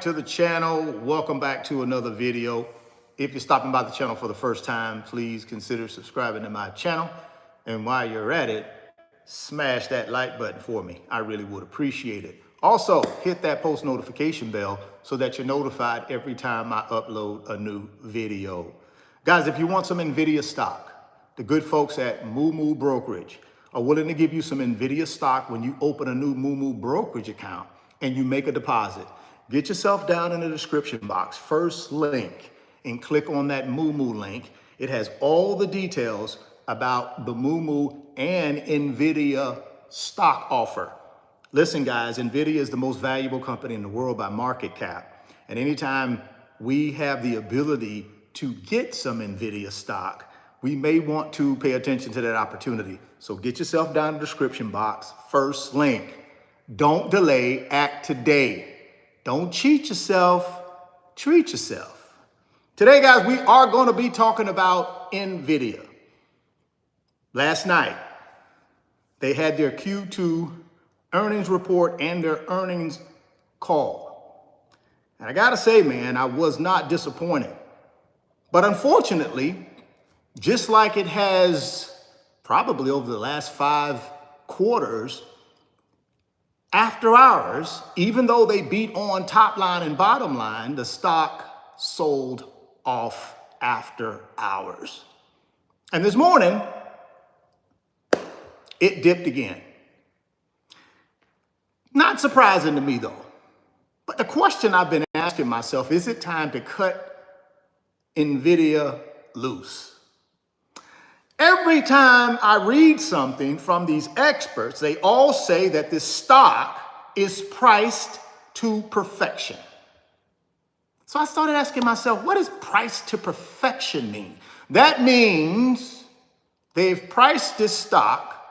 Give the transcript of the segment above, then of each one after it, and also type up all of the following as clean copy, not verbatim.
To the channel, welcome back to another video. If you're stopping by the channel for the first time, please consider subscribing to my channel, and while you're at it, smash that like button for me. I really would appreciate it. Also, hit that post notification bell so that you're notified every time I upload a new video. Guys, if you want some Nvidia stock, the good folks at Moo Brokerage are willing to give you some Nvidia stock when you open a new Moo Brokerage account and you make a deposit. Get yourself down in the description box, first link, and click on that Moo link. It has all the details about the Moo and Nvidia stock offer. Listen, guys, Nvidia is the most valuable company in the world by market cap. And anytime we have the ability to get some Nvidia stock, we may want to pay attention to that opportunity. So get yourself down in the description box, first link. Don't delay, act today. Don't cheat yourself, treat yourself. Today, guys, we are going to be talking about Nvidia. Last night, they had their Q2 earnings report and their earnings call. And I got to say, man, I was not disappointed. But unfortunately, just like it has probably over the last 5 quarters, after hours, even though they beat on top line and bottom line, the stock sold off after hours. And this morning, it dipped again. Not surprising to me, though. But the question I've been asking myself, is it time to cut Nvidia loose? Every time I read something from these experts, they all say that this stock is priced to perfection. So I started asking myself, what does price to perfection mean? That means they've priced this stock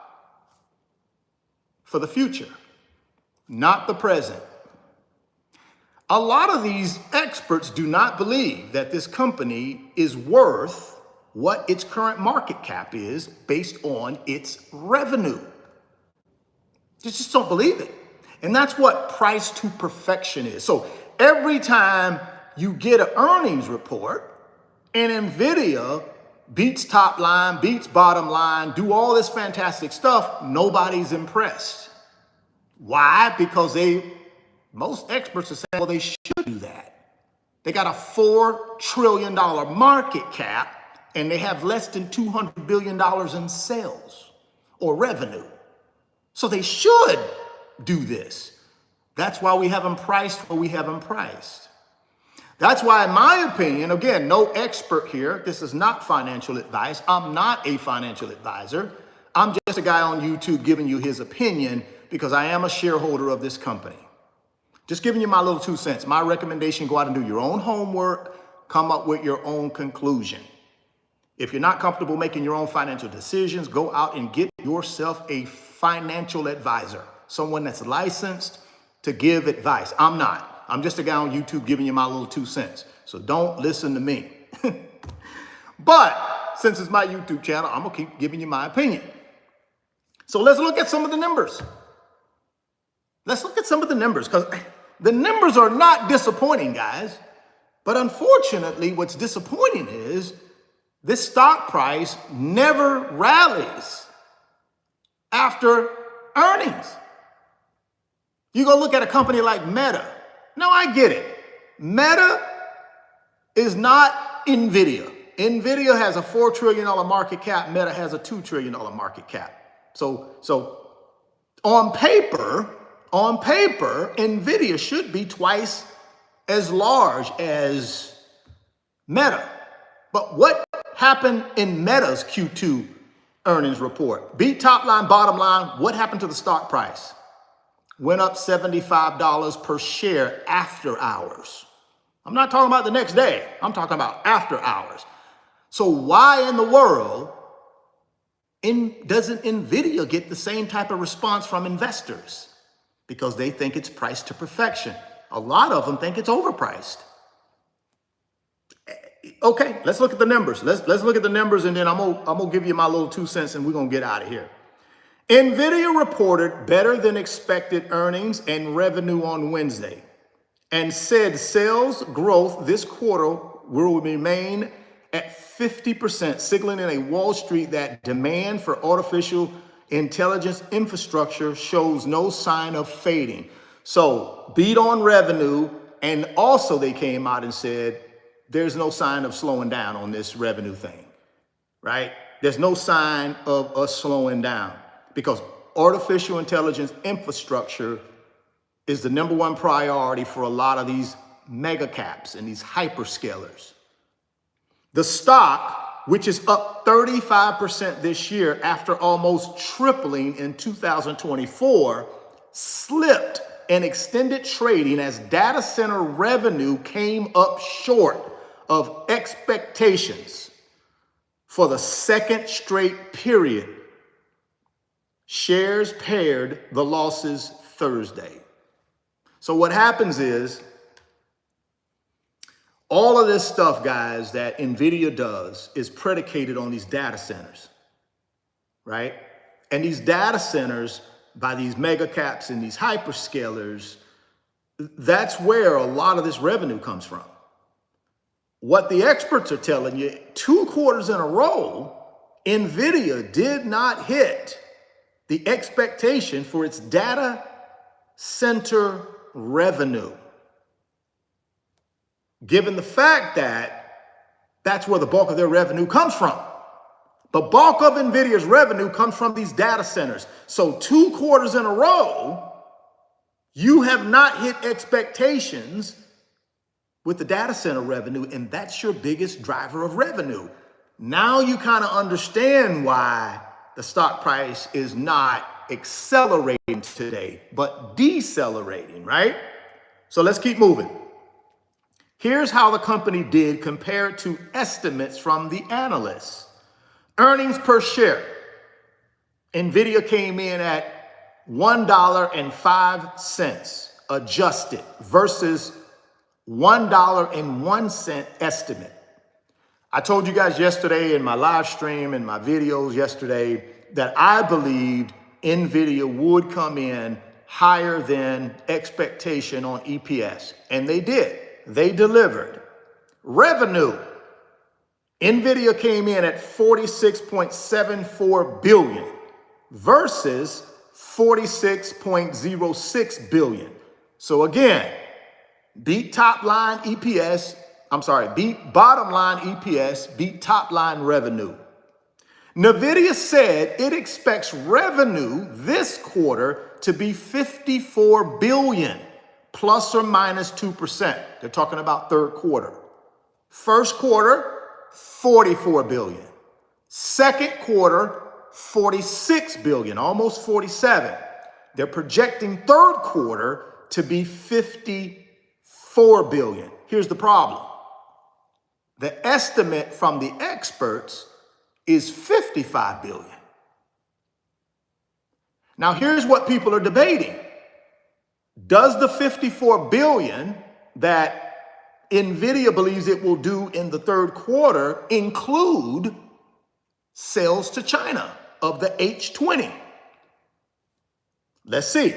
for the future, not the present. A lot of these experts do not believe that this company is worth what its current market cap is based on its revenue. They just don't believe it. And that's what price to perfection is. So every time you get an earnings report and Nvidia beats top line, beats bottom line, do all this fantastic stuff, nobody's impressed. Why? Because most experts are saying, well, they should do that. They got a $4 trillion market cap, and they have less than $200 billion in sales or revenue. So they should do this. That's why we have them priced where we have them priced. That's why, in my opinion, again, no expert here. This is not financial advice. I'm not a financial advisor. I'm just a guy on YouTube giving you his opinion because I am a shareholder of this company. Just giving you my little 2 cents. My recommendation, go out and do your own homework, come up with your own conclusion. If you're not comfortable making your own financial decisions, go out and get yourself a financial advisor, someone that's licensed to give advice. I'm not. I'm just a guy on YouTube giving you my little 2 cents. So don't listen to me. But since it's my YouTube channel, I'm going to keep giving you my opinion. So let's look at some of the numbers. Let's look at some of the numbers because the numbers are not disappointing, guys. But unfortunately, what's disappointing is this stock price never rallies after earnings. You go look at a company like Meta. Now, I get it. Meta is not Nvidia. Nvidia has a $4 trillion market cap. Meta has a $2 trillion market cap. So on paper, Nvidia should be twice as large as Meta. But what happened in Meta's Q2 earnings report? Beat top line, bottom line. What happened to the stock price? Went up $75 per share after hours. I'm not talking about the next day. I'm talking about after hours. So why in the world doesn't Nvidia get the same type of response from investors? Because they think it's priced to perfection. A lot of them think it's overpriced. Okay, let's look at the numbers. Let's look at the numbers, and then I'm gonna give you my little 2 cents, and we're gonna get out of here. Nvidia reported better than expected earnings and revenue on Wednesday. and said sales growth this quarter will remain at 50%, signaling in a Wall Street that demand for artificial intelligence infrastructure shows no sign of fading. So beat on revenue, and also they came out and said there's no sign of slowing down on this revenue thing, right? There's no sign of us slowing down because artificial intelligence infrastructure is the number one priority for a lot of these mega caps and these hyperscalers. The stock, which is up 35% this year after almost tripling in 2024, slipped and extended trading as data center revenue came up short of expectations for the second straight period. Shares paired the losses Thursday. So what happens is, all of this stuff, guys, that Nvidia does is predicated on these data centers, right? And these data centers, by these mega caps and these hyperscalers, that's where a lot of this revenue comes from. What the experts are telling you, 2 quarters in a row, Nvidia did not hit the expectation for its data center revenue, given the fact that that's where the bulk of their revenue comes from. The bulk of Nvidia's revenue comes from these data centers. So 2 quarters in a row, you have not hit expectations with the data center revenue, and that's your biggest driver of revenue. Now you kind of understand why the stock price is not accelerating today, but decelerating, right? So let's keep moving. Here's how the company did compared to estimates from the analysts. Earnings per share. Nvidia came in at $1.05 adjusted versus $1.01 estimate. I told you guys yesterday in my live stream and my videos yesterday that I believed Nvidia would come in higher than expectation on EPS, and they did. They delivered. Revenue. Nvidia came in at $46.74 billion versus $46.06 billion. So again, beat top line EPS, beat bottom line EPS, beat top line revenue. Nvidia said it expects revenue this quarter to be $54 billion, plus or minus 2%. They're talking about third quarter. First quarter, $44 billion. Second quarter, $46 billion, almost 47. They're projecting third quarter to be $54 billion. Here's the problem. The estimate from the experts is $55 billion. Now, here's what people are debating. Does the $54 billion that Nvidia believes it will do in the third quarter include sales to China of the H20? Let's see.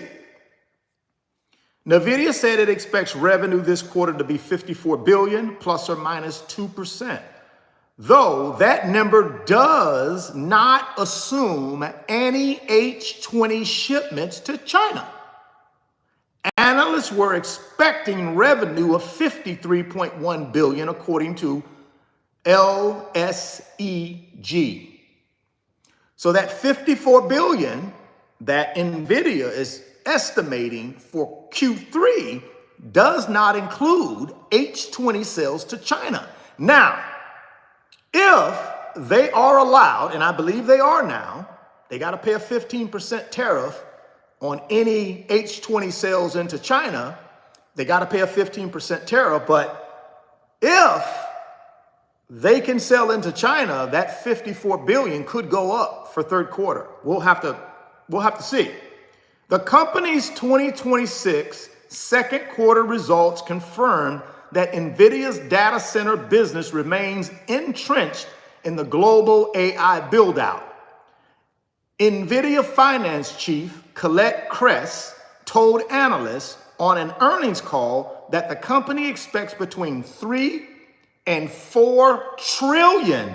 Nvidia said it expects revenue this quarter to be $54 billion, plus or minus 2%. Though that number does not assume any H20 shipments to China. Analysts were expecting revenue of $53.1 billion according to LSEG. So that $54 billion that Nvidia is estimating for Q3 does not include H20 sales to China. Now, if they are allowed, and I believe they are now, they got to pay a 15% tariff on any H20 sales into China. They got to pay a 15% tariff, but if they can sell into China, that $54 billion could go up for third quarter. We'll have to see. The company's 2026 second quarter results confirmed that Nvidia's data center business remains entrenched in the global AI build-out. Nvidia finance chief Colette Kress told analysts on an earnings call that the company expects between 3 and 4 trillion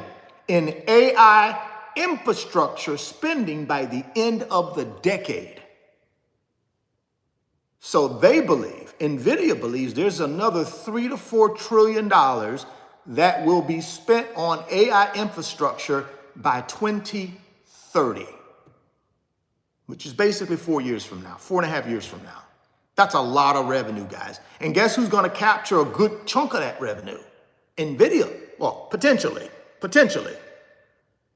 in AI infrastructure spending by the end of the decade. So they believe, Nvidia believes, there's another 3 to 4 trillion dollars that will be spent on AI infrastructure by 2030, which is basically 4 years from now, 4.5 years from now. That's a lot of revenue, guys. And guess who's going to capture a good chunk of that revenue? Nvidia. Well, potentially.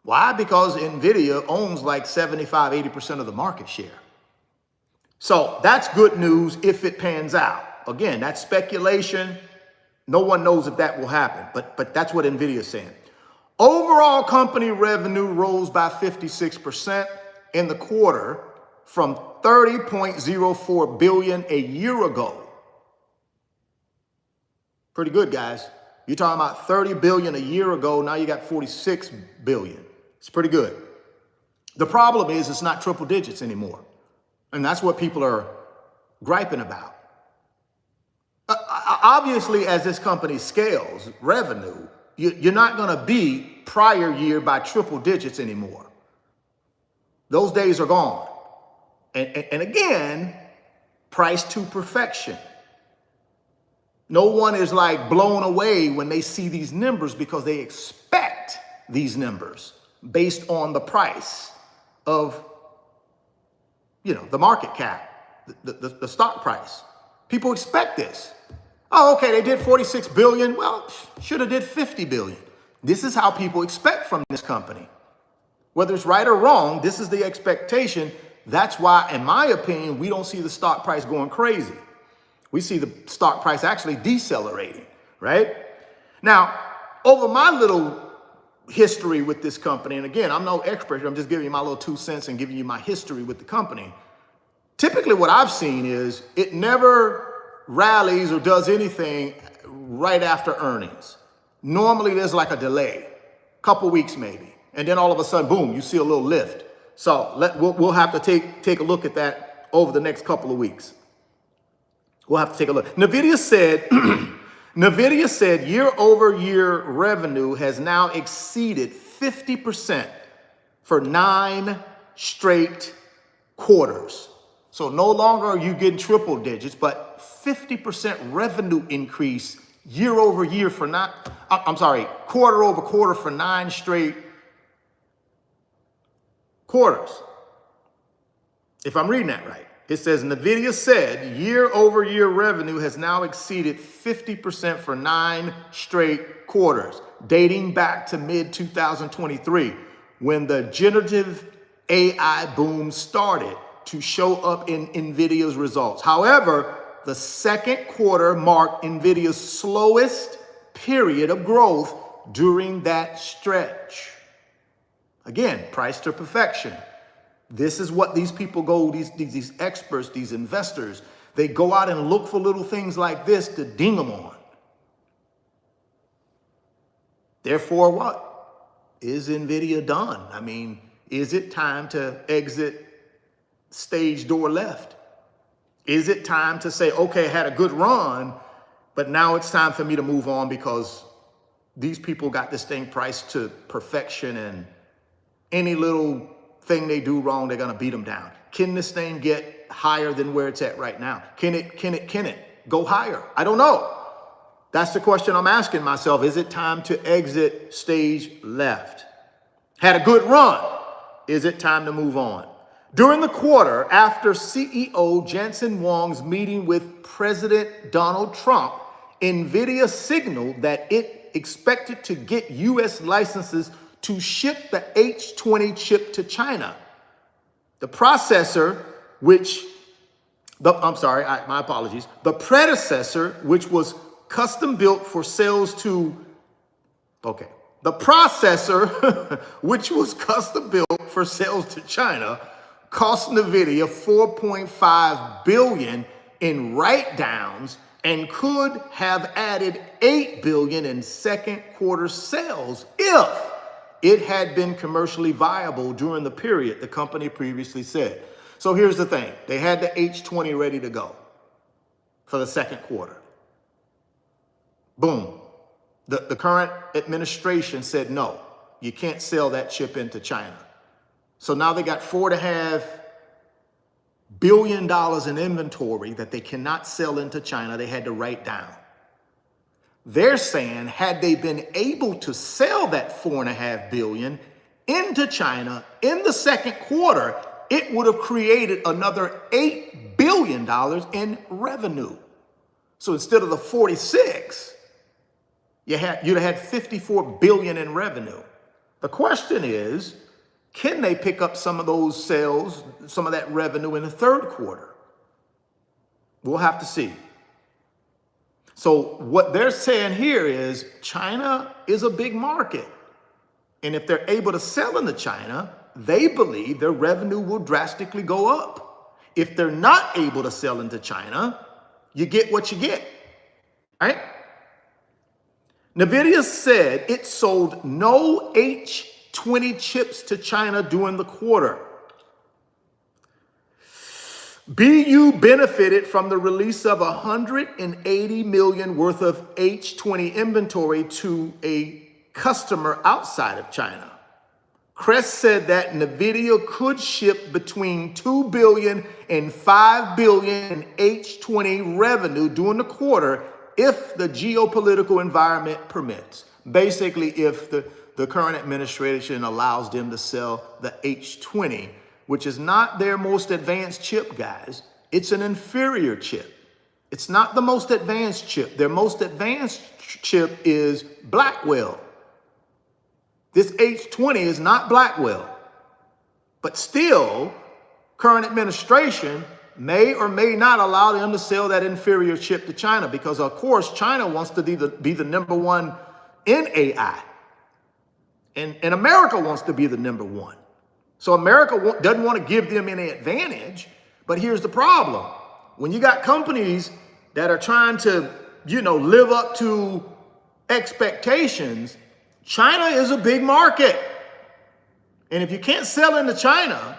Why? Because Nvidia owns like 75, 80% of the market share. So that's good news if it pans out. Again, that's speculation. No one knows if that will happen, but that's what Nvidia is saying. Overall company revenue rose by 56% in the quarter from 30.04 billion a year ago. Pretty good, guys. You're talking about 30 billion a year ago. Now you got 46 billion. It's pretty good. The problem is it's not triple digits anymore. And that's what people are griping about. Obviously, as this company scales revenue, you're not going to be prior year by triple digits anymore. Those days are gone. And again, price to perfection. No one is like blown away when they see these numbers because they expect these numbers based on the price of, the market cap, the stock price. People expect this. Oh, okay, they did 46 billion. Well, should have did 50 billion. This is how people expect from this company. Whether it's right or wrong, this is the expectation. That's why, in my opinion, we don't see the stock price going crazy. We see the stock price actually decelerating, right? Now, over my little history with this company, and again, I'm no expert, I'm just giving you my little 2 cents and giving you my history with the company. Typically what I've seen is it never rallies or does anything right after earnings. Normally there's like a delay, couple weeks maybe, and then all of a sudden, boom, you see a little lift. So we'll have to take a look at that over the next couple of weeks. We'll have to take a look. Nvidia said year-over-year revenue has now exceeded 50% for 9 straight quarters. So no longer are you getting triple digits, but 50% revenue increase year-over-year for quarter-over-quarter for 9 straight quarters. If I'm reading that right. It says Nvidia said year-over-year revenue has now exceeded 50% for 9 straight quarters, dating back to mid-2023, when the generative AI boom started to show up in Nvidia's results. However, the second quarter marked Nvidia's slowest period of growth during that stretch. Again, price to perfection. This is what these people go, these experts, these investors, they go out and look for little things like this to ding them on. Therefore, what? Is Nvidia done? I mean, is it time to exit stage door left? Is it time to say, okay, I had a good run, but now it's time for me to move on because these people got this thing priced to perfection and any little thing they do wrong, they're going to beat them down. Can this thing get higher than where it's at right now? Can it go higher? I don't know. That's the question I'm asking myself. Is it time to exit stage left? Had a good run. Is it time to move on? During the quarter, after CEO Jensen Huang's meeting with President Donald Trump, Nvidia signaled that it expected to get U.S. licenses to ship the H20 chip to China. The processor, the predecessor, which was custom built for sales to, the processor, which was custom built for sales to China, cost Nvidia $4.5 billion in write-downs and could have added $8 billion in second quarter sales if it had been commercially viable during the period, the company previously said. So here's the thing. They had the H20 ready to go for the second quarter. Boom. The current administration said, no, you can't sell that chip into China. So now they got $4.5 billion in inventory that they cannot sell into China. They had to write down. They're saying, had they been able to sell that $4.5 billion into China in the second quarter, it would have created another $8 billion in revenue. So instead of the 46, you'd have had 54 billion in revenue. The question is, can they pick up some of those sales, some of that revenue in the third quarter? We'll have to see. So what they're saying here is China is a big market. And if they're able to sell into China, they believe their revenue will drastically go up. If they're not able to sell into China, you get what you get, right? Nvidia said it sold no H20 chips to China during the quarter. BU benefited from the release of 180 million worth of H20 inventory to a customer outside of China. Crest said that Nvidia could ship between 2 billion and 5 billion in H20 revenue during the quarter if the geopolitical environment permits. Basically, if the current administration allows them to sell the H20, which is not their most advanced chip, guys. It's an inferior chip. It's not the most advanced chip. Their most advanced chip is Blackwell. This H20 is not Blackwell. But still, current administration may or may not allow them to sell that inferior chip to China because, of course, China wants to be the number one in AI. And America wants to be the number one. So America doesn't want to give them any advantage. But here's the problem. When you got companies that are trying to, live up to expectations, China is a big market. And if you can't sell into China,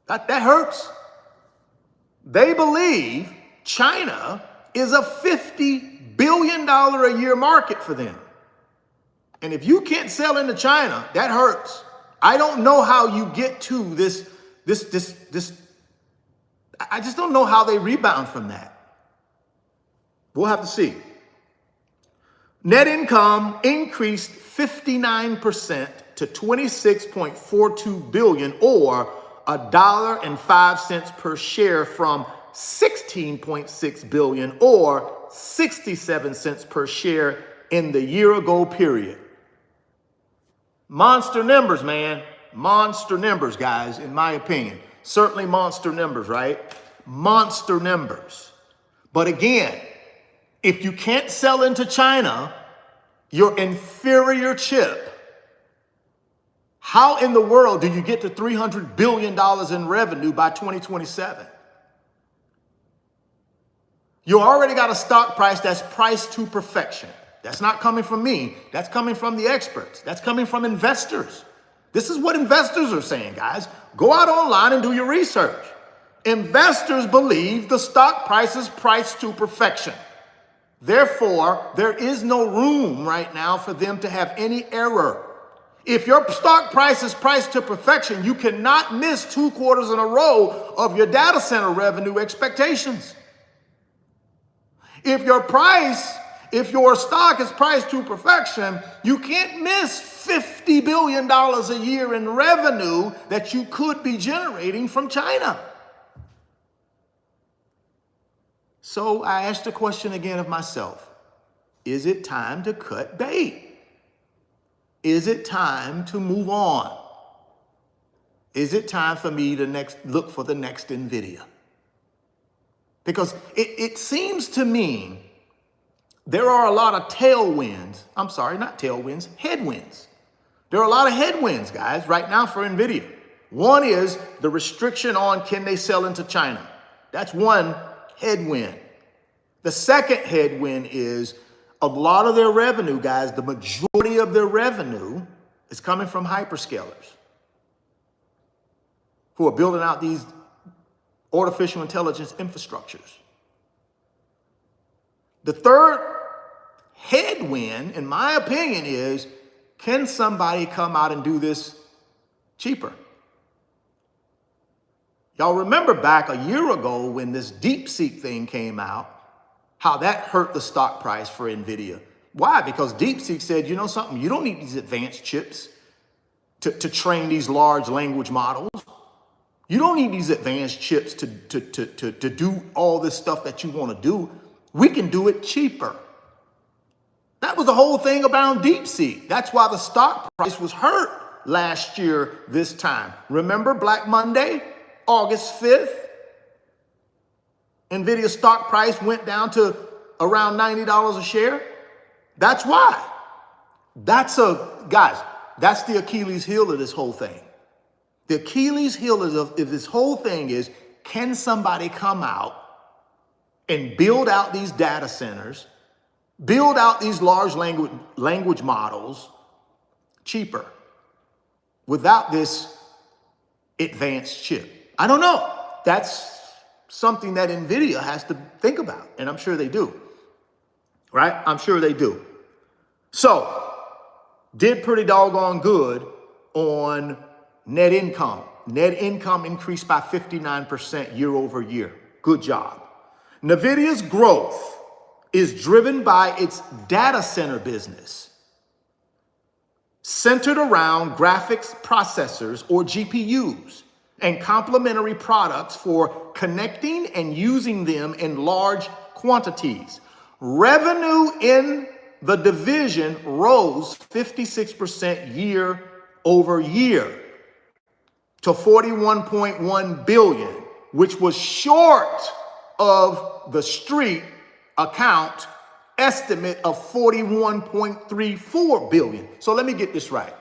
that hurts. They believe China is a $50 billion a year market for them. And if you can't sell into China, that hurts. I don't know how you get to this. I just don't know how they rebound from that. We'll have to see. Net income increased 59% to 26.42 billion or $1.05 per share from 16.6 billion or 67 cents per share in the year ago period. Monster numbers, man. Monster numbers, guys, in my opinion. Certainly monster numbers, right? Monster numbers. But again, if you can't sell into China, your inferior chip, how in the world do you get to $300 billion in revenue by 2027? You already got a stock price that's priced to perfection. That's not coming from me. That's coming from the experts. That's coming from investors. This is what investors are saying, guys. Go out online and do your research. Investors believe the stock price is priced to perfection. Therefore, there is no room right now for them to have any error. If your stock price is priced to perfection, you cannot miss 2 quarters in a row of your data center revenue expectations. If your stock is priced to perfection, you can't miss $50 billion a year in revenue that you could be generating from China. So I asked the question again of myself, is it time to cut bait? Is it time to move on? Is it time for me to look for the next Nvidia? Because it seems to me there are a lot of headwinds. There are a lot of headwinds, guys, right now for Nvidia. One is the restriction on can they sell into China. That's one headwind. The second headwind is a lot of their revenue, guys, the majority of their revenue is coming from hyperscalers who are building out these artificial intelligence infrastructures. The third headwind, in my opinion, is can somebody come out and do this cheaper? Y'all remember back a year ago when this DeepSeek thing came out, how that hurt the stock price for Nvidia. Why? Because DeepSeek said, you know something, you don't need these advanced chips to train these large language models. You don't need these advanced chips to do all this stuff that you want to do. We can do it cheaper. That was the whole thing about DeepSeek. That's why the stock price was hurt last year this time. Remember Black Monday, August 5th? Nvidia stock price went down to around $90 a share. That's why. Guys, that's the Achilles heel of this whole thing. The Achilles heel of this whole thing is, can somebody come out and build out these data centers, build out these large language models cheaper without this advanced chip? I don't know. That's something that Nvidia has to think about, and I'm sure they do, right? I'm sure they do. So, did pretty doggone good on net income. Net income increased by 59% year over year. Good job. Nvidia's growth is driven by its data center business, centered around graphics processors or GPUs and complementary products for connecting and using them in large quantities. Revenue in the division rose 56% year over year to $41.1 billion, which was short of the street account estimate of $41.34 billion. So let me get this right.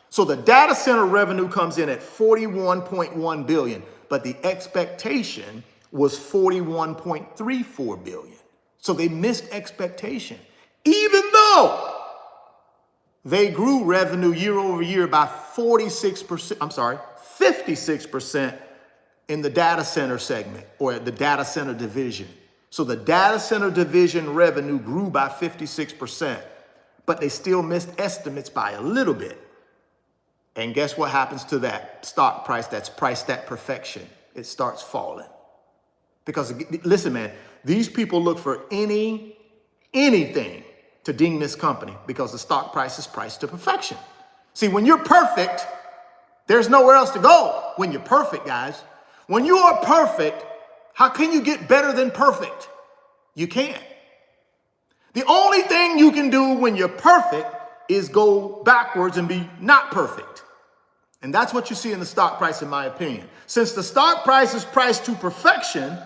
So the data center revenue comes in at $41.1 billion, but the expectation was $41.34 billion. So they missed expectation, even though they grew revenue year over year by 56% in the data center segment or the data center division. So the data center division revenue grew by 56%, but they still missed estimates by a little bit. And guess what happens to that stock price that's priced at perfection? It starts falling. Because listen, man, these people look for anything to ding this company because the stock price is priced to perfection. See, when you're perfect, there's nowhere else to go when you're perfect, guys. When you are perfect, how can you get better than perfect? You can't. The only thing you can do when you're perfect is go backwards and be not perfect. And that's what you see in the stock price, in my opinion. Since the stock price is priced to perfection,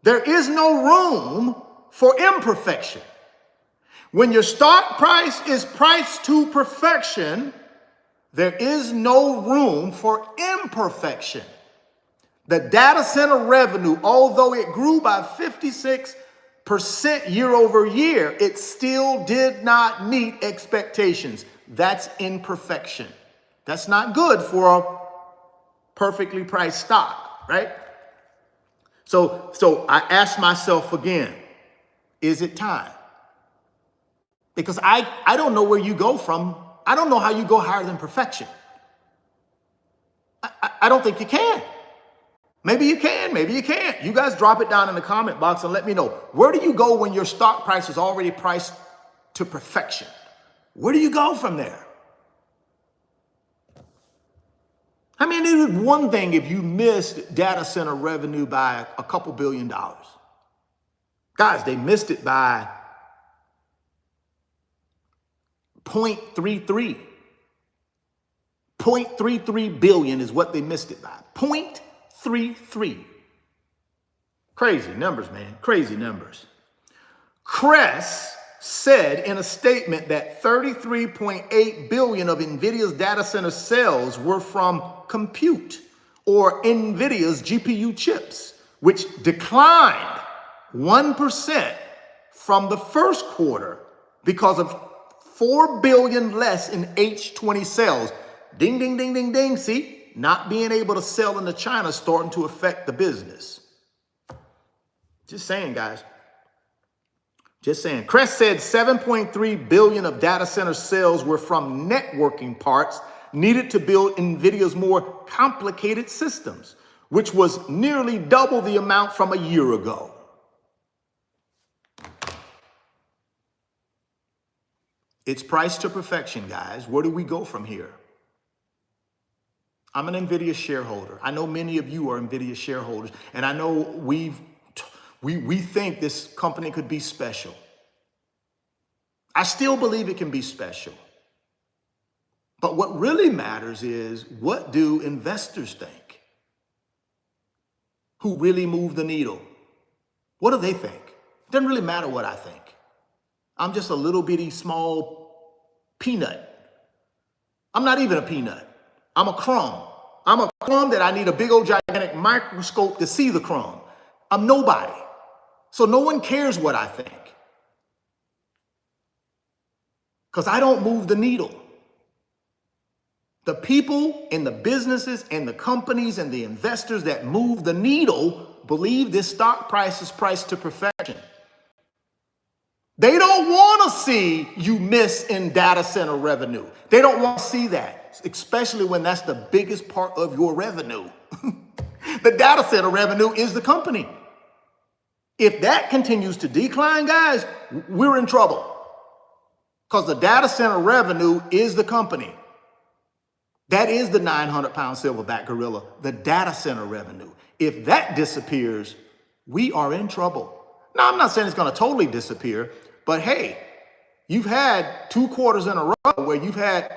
there is no room for imperfection. When your stock price is priced to perfection, there is no room for imperfection. The data center revenue, although it grew by 56% year over year, it still did not meet expectations. That's imperfection. That's not good for a perfectly priced stock, right? So I asked myself again, is it time? Because I don't know where you go from. I don't know how you go higher than perfection. I don't think you can. Maybe you can, maybe you can't. You guys drop it down in the comment box and let me know. Where do you go when your stock price is already priced to perfection? Where do you go from there? I mean, it was one thing if you missed data center revenue by a couple $1 billion. Guys, they missed it by 0.33. 0.33 billion is what they missed it by. 0.33. Crazy numbers, man. Crazy numbers. Crest said in a statement that 33.8 billion of Nvidia's data center sales were from compute or Nvidia's GPU chips, which declined 1% from the first quarter because of 4 billion less in H20 sales. Ding, ding, ding, ding, ding. See, not being able to sell into China is starting to affect the business. Just saying, guys. Just saying. Crest said 7.3 billion of data center sales were from networking parts needed to build Nvidia's more complicated systems, which was nearly double the amount from a year ago. It's priced to perfection, guys. Where do we go from here? I'm an Nvidia shareholder. I know many of you are Nvidia shareholders, and I know we think this company could be special. I still believe it can be special. But what really matters is, what do investors think? Who really move the needle? What do they think? It doesn't really matter what I think. I'm just a little bitty small peanut. I'm not even a peanut. I'm a crumb. I'm a crumb that I need a big old gigantic microscope to see the crumb. I'm nobody. So no one cares what I think. Because I don't move the needle. The people and the businesses and the companies and the investors that move the needle believe this stock price is priced to perfection. They don't want to see you miss in data center revenue. They don't want to see that, especially when that's the biggest part of your revenue. The data center revenue is the company. If that continues to decline, guys, we're in trouble. Because the data center revenue is the company. That is the 900-pound silverback gorilla, the data center revenue. If that disappears, we are in trouble. Now, I'm not saying it's going to totally disappear, but hey, you've had 2 quarters in a row where you've had,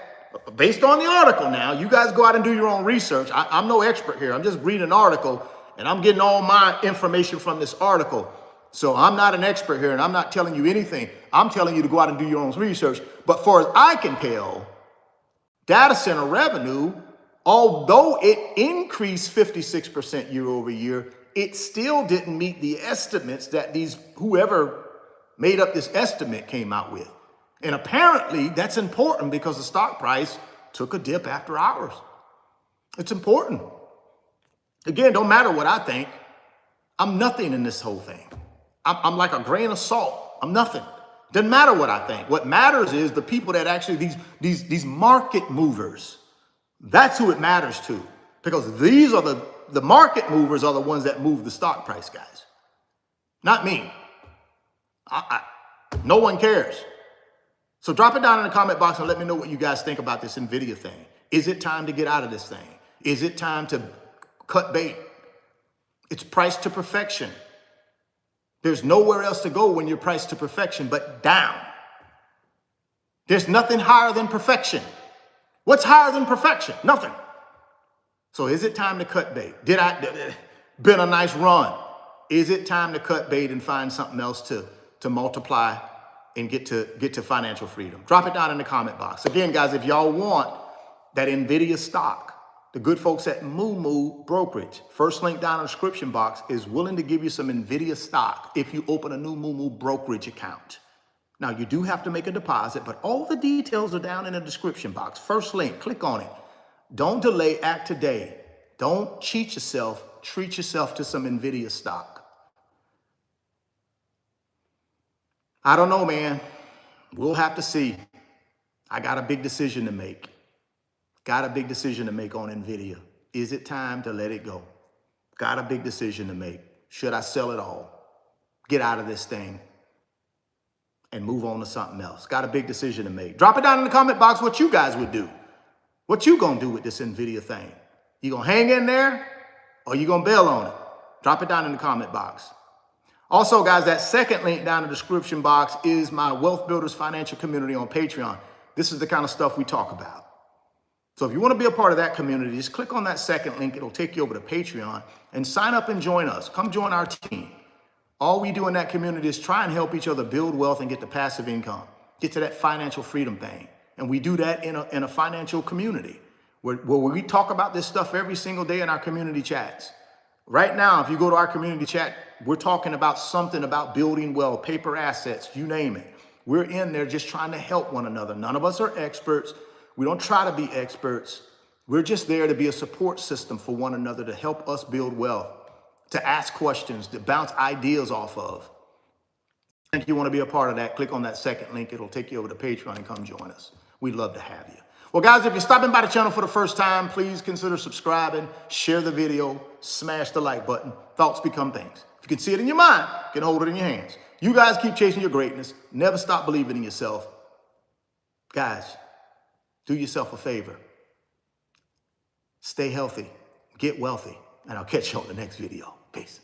based on the article now, you guys go out and do your own research. I'm no expert here. I'm just reading an article, and I'm getting all my information from this article. So I'm not an expert here, and I'm not telling you anything. I'm telling you to go out and do your own research. But far as I can tell, data center revenue, although it increased 56% year over year, it still didn't meet the estimates that whoever made up this estimate came out with. And apparently that's important because the stock price took a dip after hours. It's important. Again, don't matter what I think. I'm nothing in this whole thing. I'm like a grain of salt. I'm nothing. Doesn't matter what I think. What matters is the people that actually, these market movers, that's who it matters to. Because these are the market movers are the ones that move the stock price, guys. Not me. No one cares. So drop it down in the comment box and let me know what you guys think about this Nvidia thing. Is it time to get out of this thing? Is it time to cut bait? It's priced to perfection. There's nowhere else to go when you're priced to perfection but down. There's nothing higher than perfection. What's higher than perfection? Nothing. So is it time to cut bait? Been a nice run. Is it time to cut bait and find something else to multiply and get to financial freedom? Drop it down in the comment box. Again, guys, if y'all want that Nvidia stock, the good folks at Moo Brokerage, first link down in the description box, is willing to give you some Nvidia stock if you open a new Moo Brokerage account. Now, you do have to make a deposit, but all the details are down in the description box. First link, click on it. Don't delay, act today. Don't cheat yourself. Treat yourself to some Nvidia stock. I don't know, man. We'll have to see. I got a big decision to make. Got a big decision to make on Nvidia. Is it time to let it go? Got a big decision to make. Should I sell it all? Get out of this thing and move on to something else? Got a big decision to make. Drop it down in the comment box what you guys would do. What you gonna do with this Nvidia thing? You gonna hang in there or you gonna bail on it? Drop it down in the comment box. Also, guys, that second link down in the description box is my Wealth Builders Financial Community on Patreon. This is the kind of stuff we talk about. So if you want to be a part of that community, just click on that second link. It'll take you over to Patreon and sign up and join us. Come join our team. All we do in that community is try and help each other build wealth and get the passive income, get to that financial freedom thing. And we do that in a financial community where we talk about this stuff every single day in our community chats. Right now, if you go to our community chat, we're talking about something about building wealth, paper assets, you name it. We're in there just trying to help one another. None of us are experts. We don't try to be experts. We're just there to be a support system for one another, to help us build wealth, to ask questions, to bounce ideas off of. If you want to be a part of that, click on that second link. It'll take you over to Patreon and come join us. We'd love to have you. Well, guys, if you're stopping by the channel for the first time, please consider subscribing, share the video, smash the like button. Thoughts become things. If you can see it in your mind, you can hold it in your hands. You guys keep chasing your greatness. Never stop believing in yourself. Guys, do yourself a favor. Stay healthy, get wealthy, and I'll catch you on the next video. Peace.